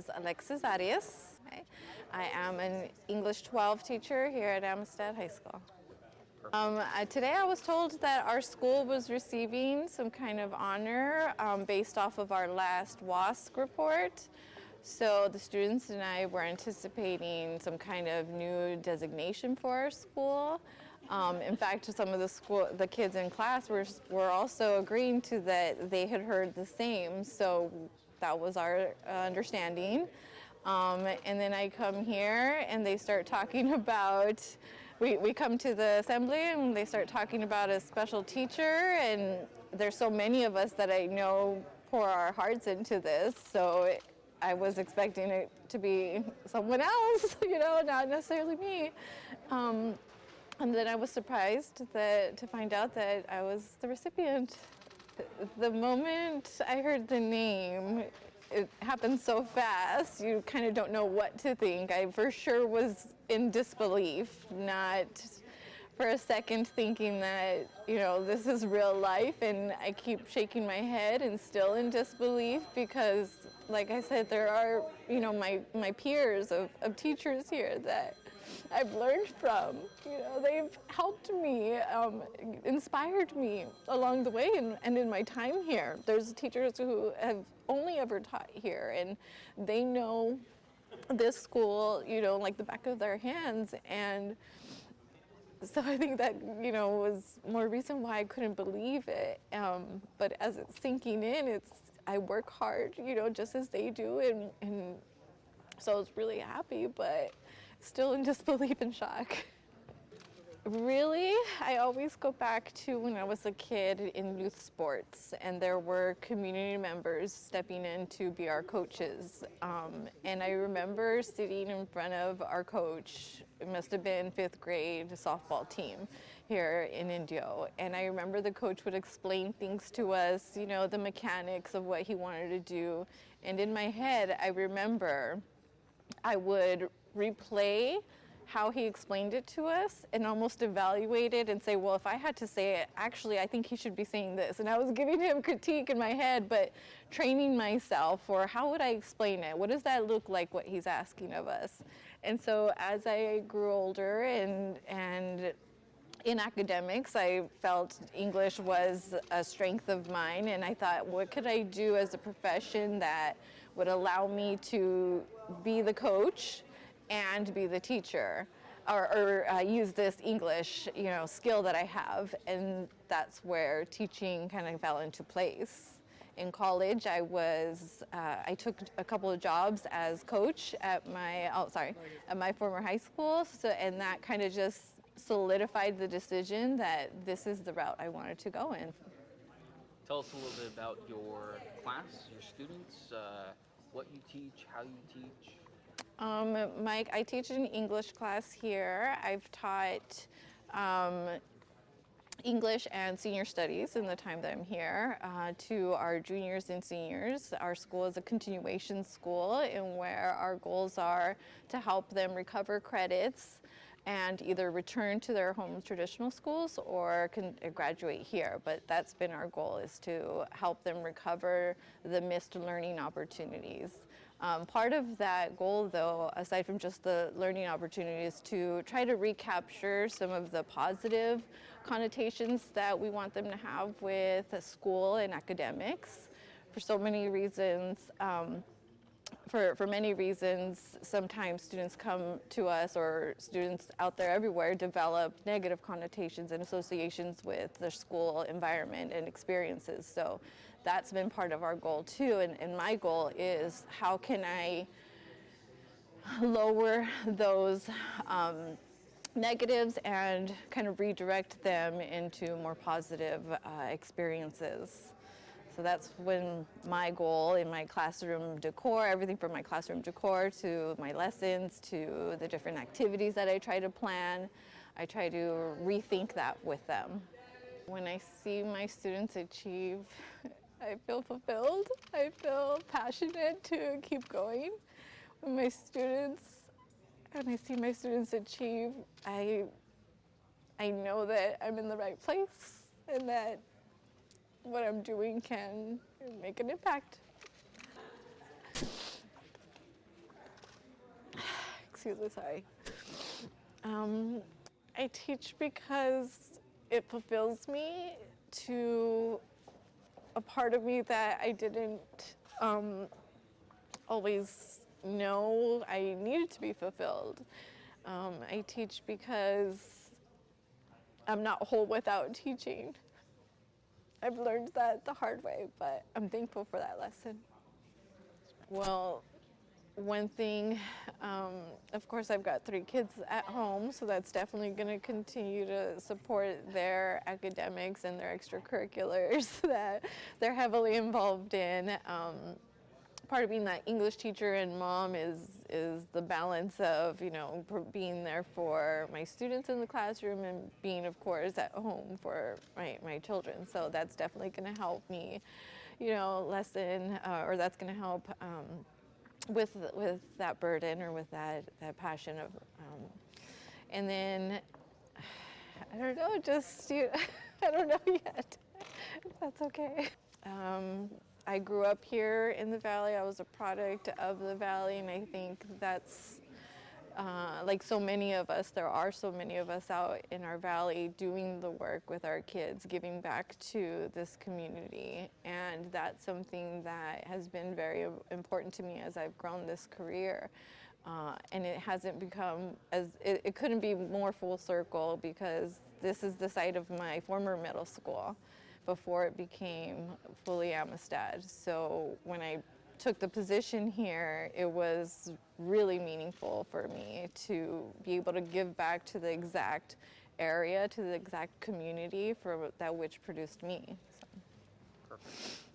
is Alexis Arias. Okay. I am an English 12 teacher here at Amistad High School. Today I was told that our school was receiving some kind of honor based off of our last WASC report. So the students and I were anticipating some kind of new designation for our school. In fact, some of the kids in class were also agreeing to that they had heard the same. So that was our understanding. And then I come here and they start talking about, we come to the assembly and they start talking about a special teacher, and there's so many of us that I know pour our hearts into this. So I was expecting it to be someone else, not necessarily me. And then I was surprised to find out that I was the recipient. The moment I heard the name, it happened so fast, you kind of don't know what to think. I for sure was in disbelief, not for a second thinking that, this is real life, and I keep shaking my head and still in disbelief because, like I said, there are, my peers of teachers here that I've learned from. They've helped me, inspired me along the way and in my time here. There's teachers who have only ever taught here, and they know this school, like the back of their hands. And so I think that, was more reason why I couldn't believe it. But as it's sinking in, I work hard, just as they do. And so I was really happy, but still in disbelief and shock. Really, I always go back to when I was a kid in youth sports, and there were community members stepping in to be our coaches. And I remember sitting in front of our coach, it must have been 5th grade softball team here in Indio. And I remember the coach would explain things to us, the mechanics of what he wanted to do. And in my head, I remember I would replay how he explained it to us and almost evaluate it and say, well, if I had to say it, actually, I think he should be saying this. And I was giving him critique in my head, but training myself for how would I explain it? What does that look like, what he's asking of us? And so as I grew older and in academics, I felt English was a strength of mine, and I thought, what could I do as a profession that would allow me to be the coach and be the teacher, or use this English, skill that I have. And that's where teaching kind of fell into place. In college, I took a couple of jobs as coach at my former high school, and that kind of just solidified the decision that this is the route I wanted to go in. Tell us a little bit about your class, your students, what you teach, how you teach. Mike, I teach an English class here. I've taught English and senior studies in the time that I'm here to our juniors and seniors. Our school is a continuation school in where our goals are to help them recover credits and either return to their home traditional schools or graduate here. But that's been our goal, is to help them recover the missed learning opportunities. Part of that goal, though, aside from just the learning opportunities, to try to recapture some of the positive connotations that we want them to have with school and academics. For so many reasons, for many reasons, sometimes students come to us, or students out there everywhere develop negative connotations and associations with the school environment and experiences. So that's been part of our goal too. And my goal is, how can I lower those negatives and kind of redirect them into more positive experiences. So that's when my goal in my classroom decor, everything from my classroom decor to my lessons to the different activities that I try to plan, I try to rethink that with them. When I see my students achieve, I feel fulfilled. I feel passionate to keep going. When I see my students achieve, I know that I'm in the right place and that what I'm doing can make an impact. excuse me, sorry. I teach because it fulfills me to a part of me that I didn't always know I needed to be fulfilled. I teach because I'm not whole without teaching. I've learned that the hard way, but I'm thankful for that lesson. Well, one thing, of course, I've got 3 kids at home, so that's definitely going to continue to support their academics and their extracurriculars that they're heavily involved in. Part of being that English teacher and mom is the balance of, you know, being there for my students in the classroom and being, of course, at home for my children. So that's definitely going to help me, you know, lessen, or that's going to help with that burden or with that passion of, and then I don't know, just I don't know yet. That's okay. I grew up here in the Valley. I was a product of the Valley, and I think that's like so many of us, there are so many of us out in our Valley doing the work with our kids, giving back to this community. And that's something that has been very important to me as I've grown this career. And it hasn't become it couldn't be more full circle because this is the site of my former middle school before it became fully Amistad. So when I took the position here, it was really meaningful for me to be able to give back to the exact area, to the exact community for that which produced me. So. Perfect.